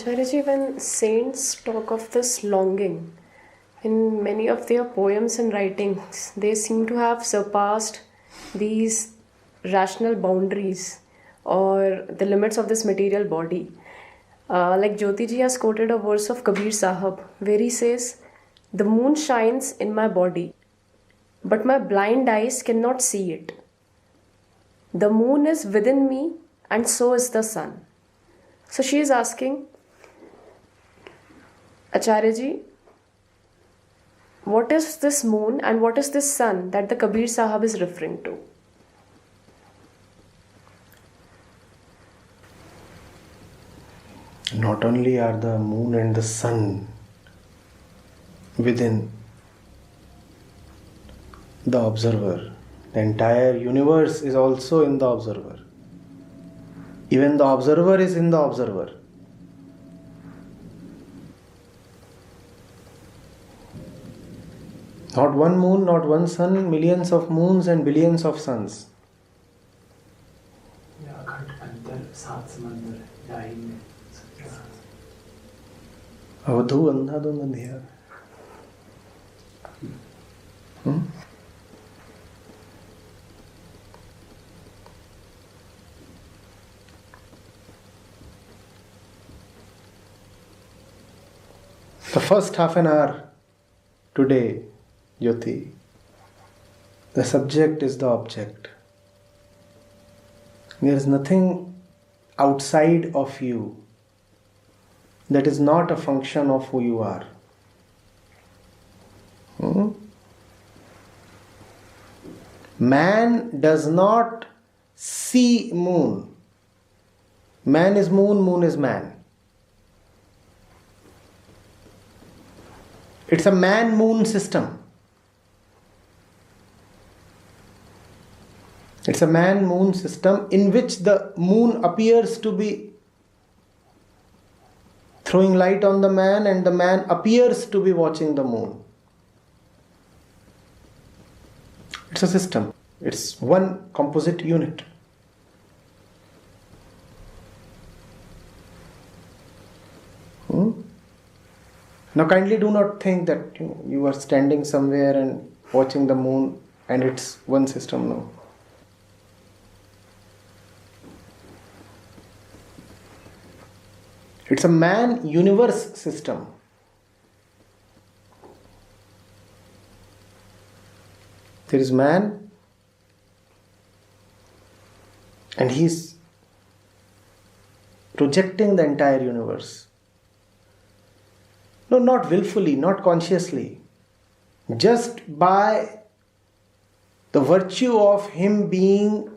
Acharyaji, when saints talk of this longing, in many of their poems and writings, they seem to have surpassed these rational boundaries or the limits of this material body. Like Jyotiji has quoted a verse of Kabir Sahab where he says, "The moon shines in my body, but my blind eyes cannot see it. The moon is within me, and so is the sun." So she is asking, Acharyaji, what is this moon and what is this sun that the Kabir Sahab is referring to? Not only are the moon and the sun within the observer, the entire universe is also in the observer. Even the observer is in the observer. Not one moon, not one sun, millions of moons and billions of suns. Avdhu अंधाधुंध अंधियार. The first half an hour today, Jyoti, the subject is the object. There is nothing outside of you that is not a function of who you are. Man does not see moon. Man is moon, moon is man. It's a man-moon system. It's a man-moon system in which the moon appears to be throwing light on the man and the man appears to be watching the moon. It's a system. It's one composite unit. Now kindly do not think that you are standing somewhere and watching the moon and it's one system. No. It's a man-universe system. There is man and he's projecting the entire universe. No, not willfully, not consciously. Just by the virtue of him being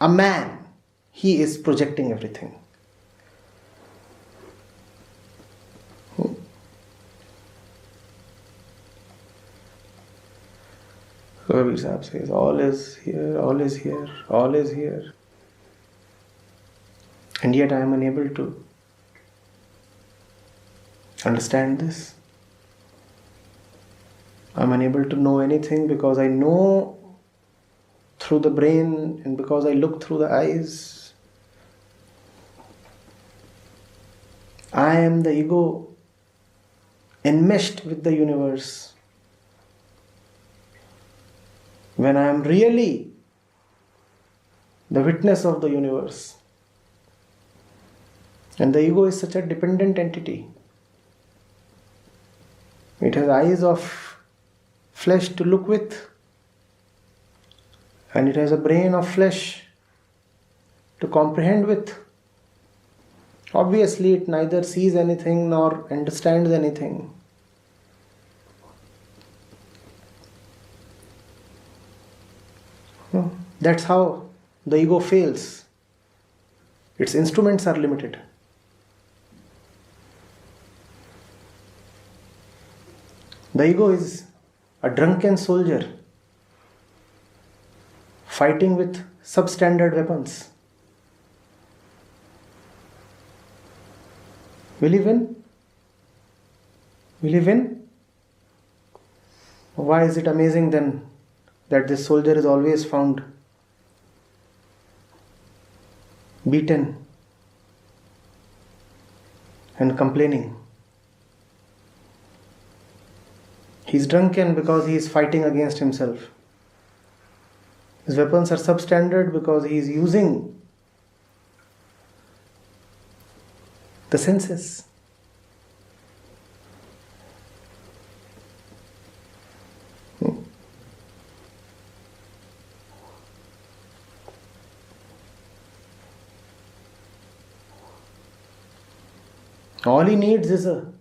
a man, he is projecting everything. Kabir Sahib says, all is here, all is here, all is here. And yet I am unable to understand this. I am unable to know anything because I know through the brain and because I look through the eyes. I am the ego enmeshed with the universe. When I am really the witness of the universe. And the ego is such a dependent entity. It has eyes of flesh to look with, and it has a brain of flesh to comprehend with. Obviously, it neither sees anything nor understands anything. That's how the ego fails. Its instruments are limited. The ego is a drunken soldier fighting with substandard weapons. Will he win? Will he win? Why is it amazing then that this soldier is always found beaten and complaining. He's drunken because he is fighting against himself. His weapons are substandard because he is using the senses. All he needs is a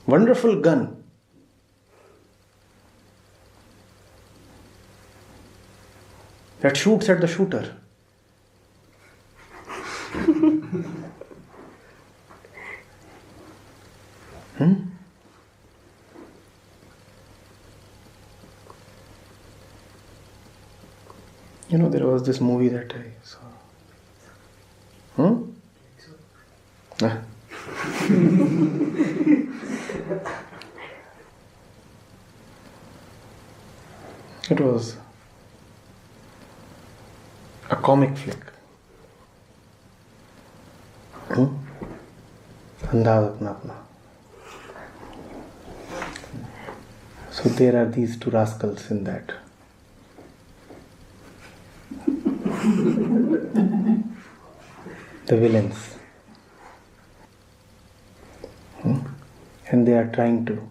wonderful gun. That shoots at the shooter. There was this movie that I saw. It was a comic flick. Andaz apna apna. So there are these two rascals in that. The villains. And they are trying to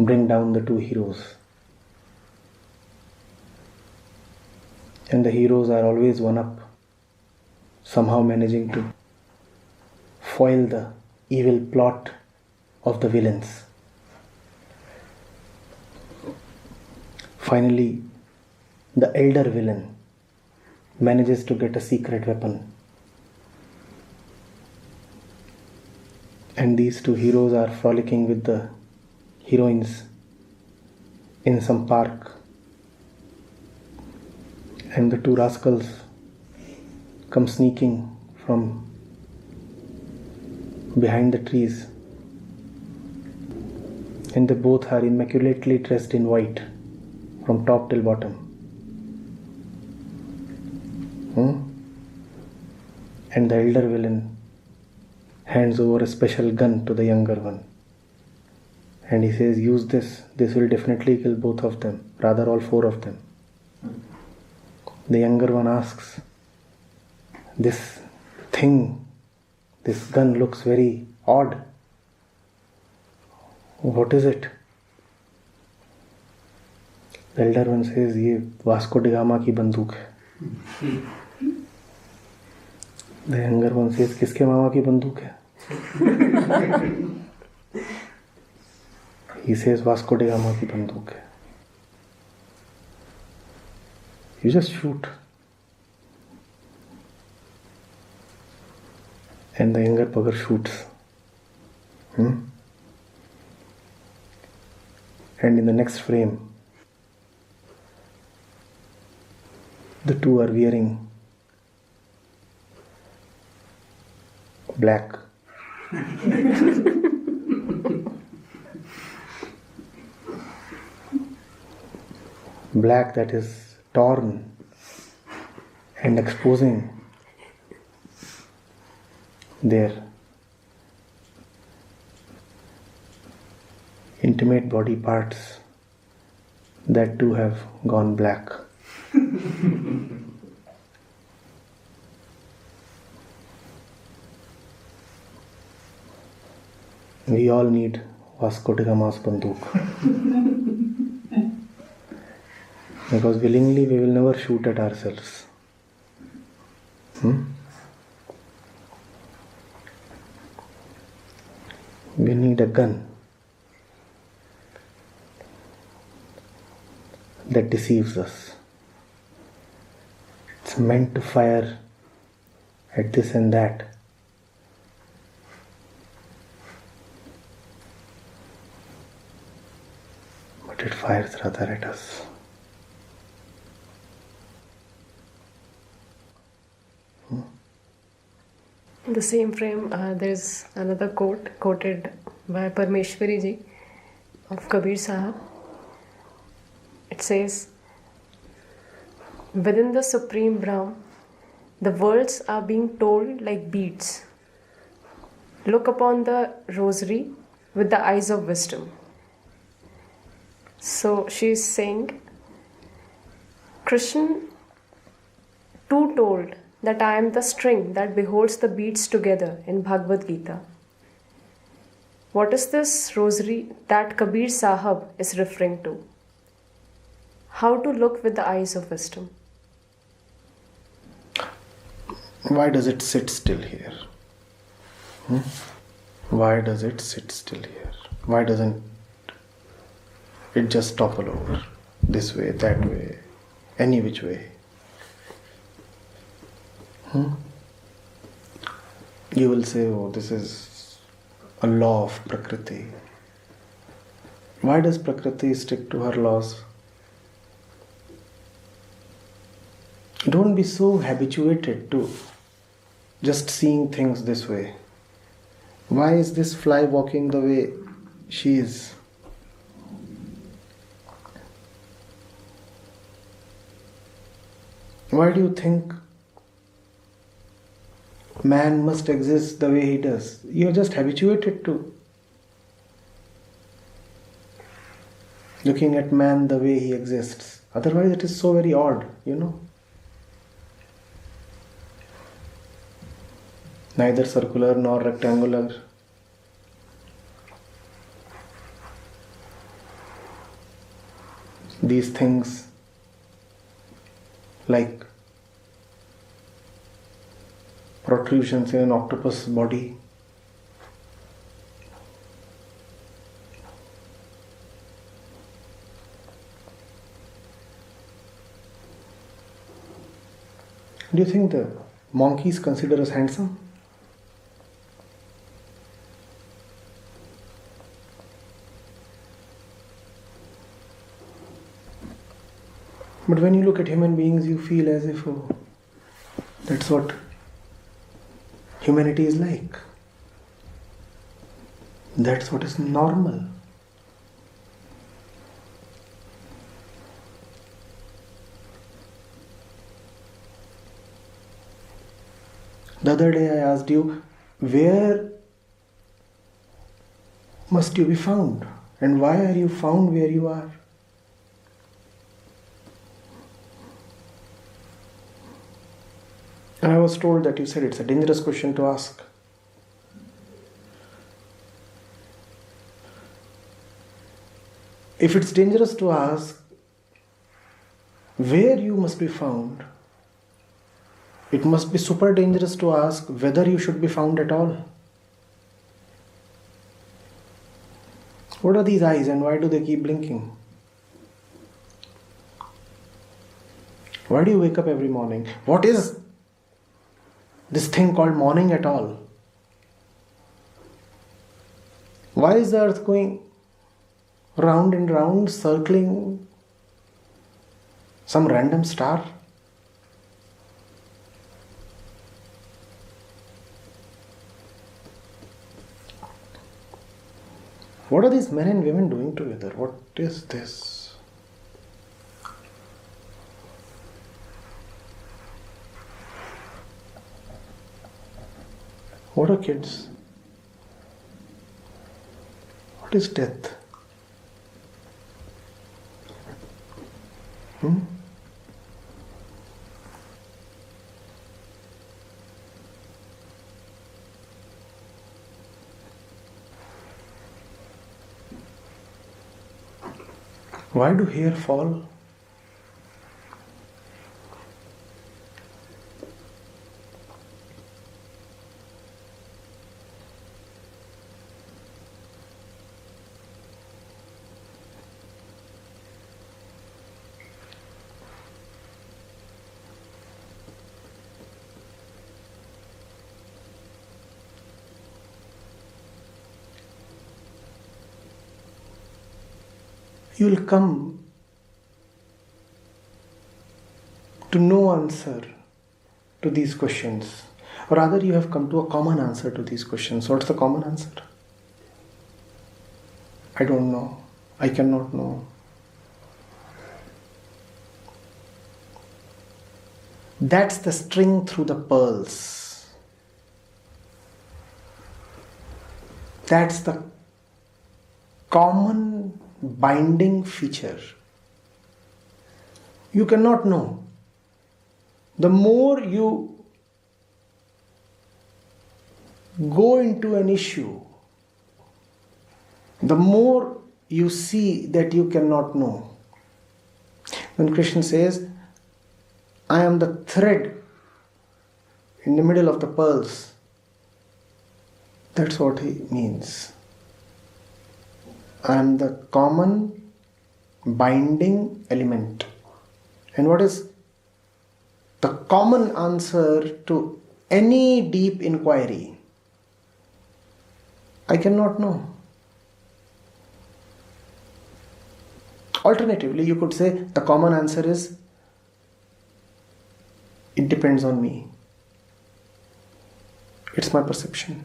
bring down the two heroes. And the heroes are always one up, somehow managing to foil the evil plot of the villains. Finally, the elder villain manages to get a secret weapon. And these two heroes are frolicking with the heroines in some park. And the two rascals come sneaking from behind the trees. And they both are immaculately dressed in white from top till bottom. And the elder villain hands over a special gun to the younger one. And he says, use this. This will definitely kill both of them. Rather, all four of them. The younger one asks, this gun looks very odd. What is it? The elder one says, ये Vasco D gamma की बंदूक है. The younger one says, किसके मामा की बंदूक है? He says, Vasco D gamma की बंदूक है. You just shoot. And the younger bugger shoots. And in the next frame, the two are wearing black. Black that is torn and exposing their intimate body parts that too have gone black. We all need Vasco da Gama's banduk. Because willingly we will never shoot at ourselves. We need a gun that deceives us. It's meant to fire at this and that. But it fires rather at us. In the same frame, there's another quote quoted by Parmeshwari ji of Kabir Sahib. It says, within the Supreme Brahm, The words are being told like beads. Look upon the rosary with the eyes of wisdom. So she is saying, Krishna too told that I am the string that beholds the beads together in Bhagavad Gita. What is this rosary that Kabir Sahib is referring to? How to look with the eyes of wisdom. Why does it sit still here? Why does it sit still here? Why doesn't it just topple over this way, that way, any which way? You will say, oh, this is a law of Prakriti. Why does Prakriti stick to her laws? Don't be so habituated to just seeing things this way. Why is this fly walking the way she is? Why do you think man must exist the way he does? You are just habituated to looking at man the way he exists. Otherwise it is so very odd, Neither circular nor rectangular. These things like protrusions in an octopus body. Do you think the monkeys consider us handsome? But when you look at human beings, you feel as if, oh, that's what humanity is like. That's what is normal. The other day I asked you, where must you be found? And why are you found where you are? And I was told that you said it's a dangerous question to ask. If it's dangerous to ask where you must be found, it must be super dangerous to ask whether you should be found at all. What are these eyes and why do they keep blinking? Why do you wake up every morning? What is this thing called morning at all? Why is the earth going round and round, circling some random star? What are these men and women doing together? What is this? What are kids? What is death? Why do hair fall? You will come to no answer to these questions. Or rather, you have come to a common answer to these questions. What's the common answer? I don't know. I cannot know. That's the string through the pearls. That's the common binding feature. You cannot know. The more you go into an issue, the more you see that you cannot know. When Krishna says, I am the thread in the middle of the pearls, that's what he means. I am the common binding element. And what is the common answer to any deep inquiry? I cannot know. Alternatively, you could say the common answer is, it depends on me. It's my perception.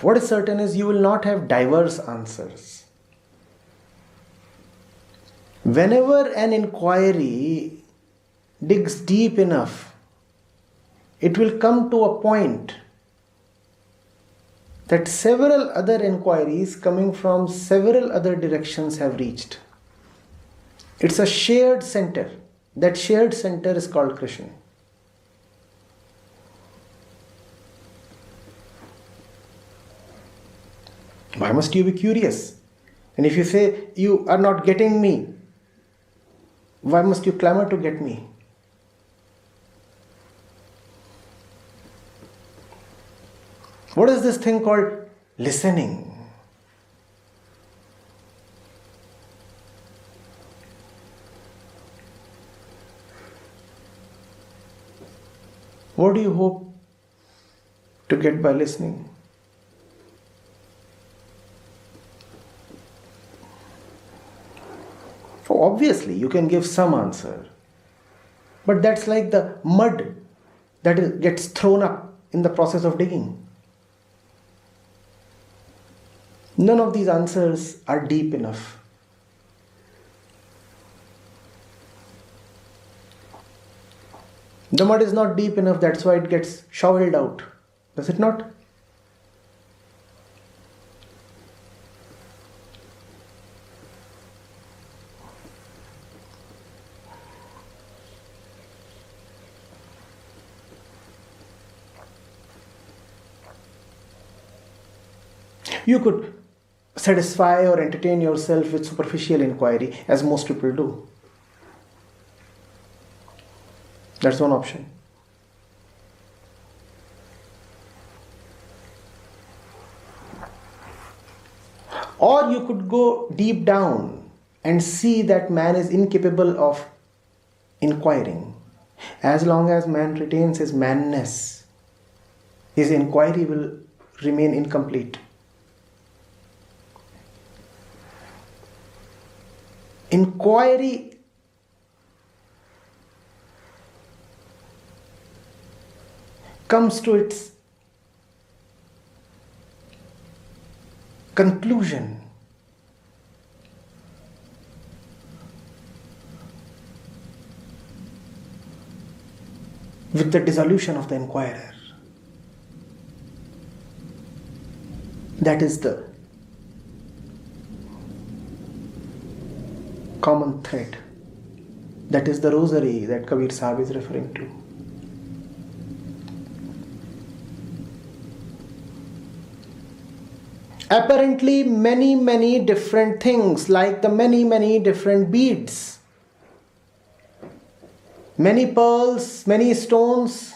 What is certain is you will not have diverse answers. Whenever an inquiry digs deep enough, it will come to a point that several other inquiries coming from several other directions have reached. It's a shared center. That shared center is called Krishna. Why must you be curious? And if you say you are not getting me, why must you clamor to get me? What is this thing called listening? What do you hope to get by listening? So obviously you can give some answer, but that's like the mud that gets thrown up in the process of digging. None of these answers are deep enough. The mud is not deep enough, that's why it gets shoveled out. Does it not? You could satisfy or entertain yourself with superficial inquiry, as most people do. That's one option. Or you could go deep down and see that man is incapable of inquiring. As long as man retains his manness, his inquiry will remain incomplete. Inquiry comes to its conclusion with the dissolution of the inquirer. That is the common thread. That is the rosary that Kabir Sahib is referring to. Apparently many different things, like the many different beads, many pearls, many stones,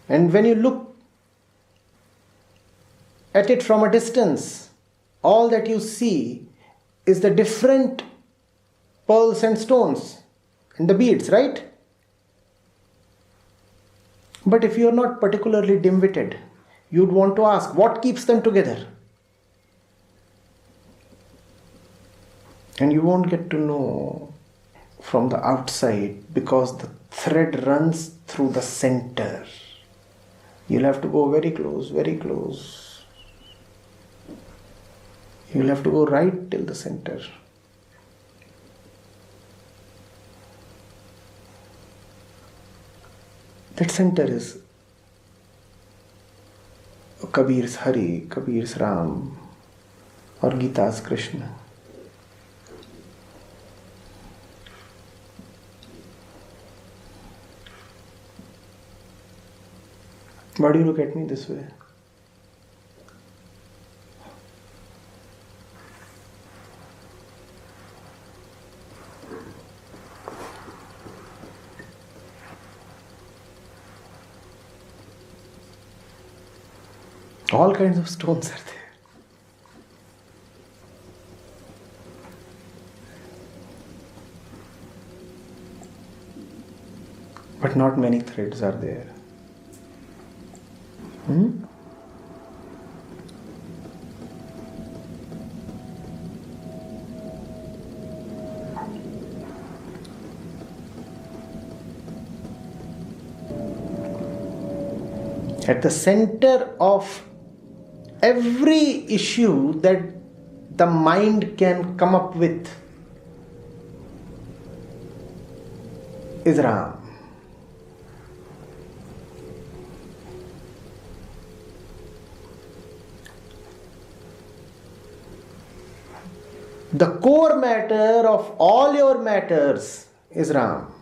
and when you look at it from a distance, all that you see is the different pearls and stones and the beads, right? But if you are not particularly dim-witted, you'd want to ask, what keeps them together? And you won't get to know from the outside because the thread runs through the center. You'll have to go very close, very close. You'll have to go right till the center. That center is Kabir's Hari, Kabir's Ram, or Gita's Krishna. Why do you look at me this way? All kinds of stones are there. But not many threads are there. At the center of every issue that the mind can come up with is Ram. The core matter of all your matters is Ram.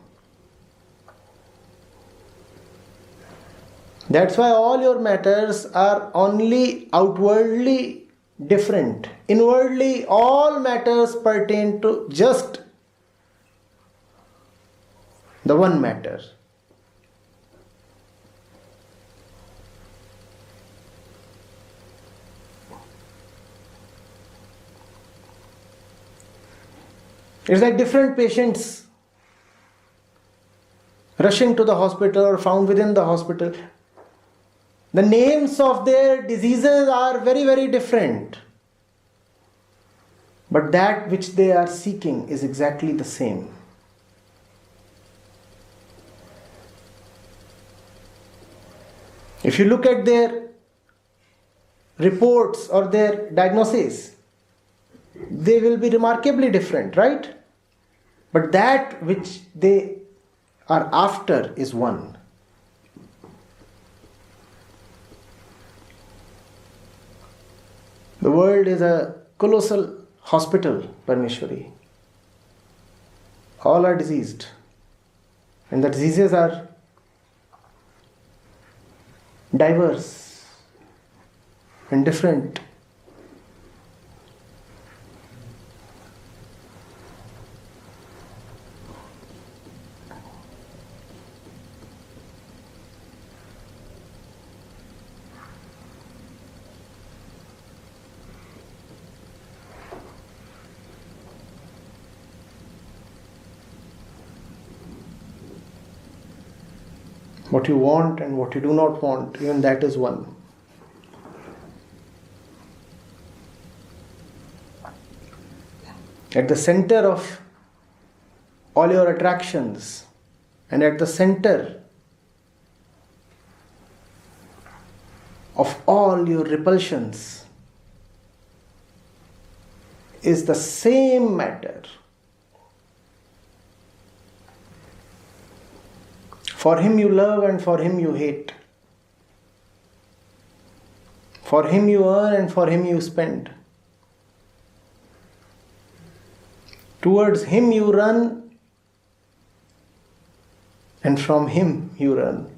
That's why all your matters are only outwardly different. Inwardly, all matters pertain to just the one matter. It's like different patients rushing to the hospital or found within the hospital. The names of their diseases are very, very different. But that which they are seeking is exactly the same. If you look at their reports or their diagnoses, they will be remarkably different, right? But that which they are after is one. The world is a colossal hospital, Parmeshwari. All are diseased. And the diseases are diverse and different. What you want and what you do not want, even that is one. At the center of all your attractions and at the center of all your repulsions is the same matter. For him you love and for him you hate. For him you earn and for him you spend. Towards him you run and from him you run.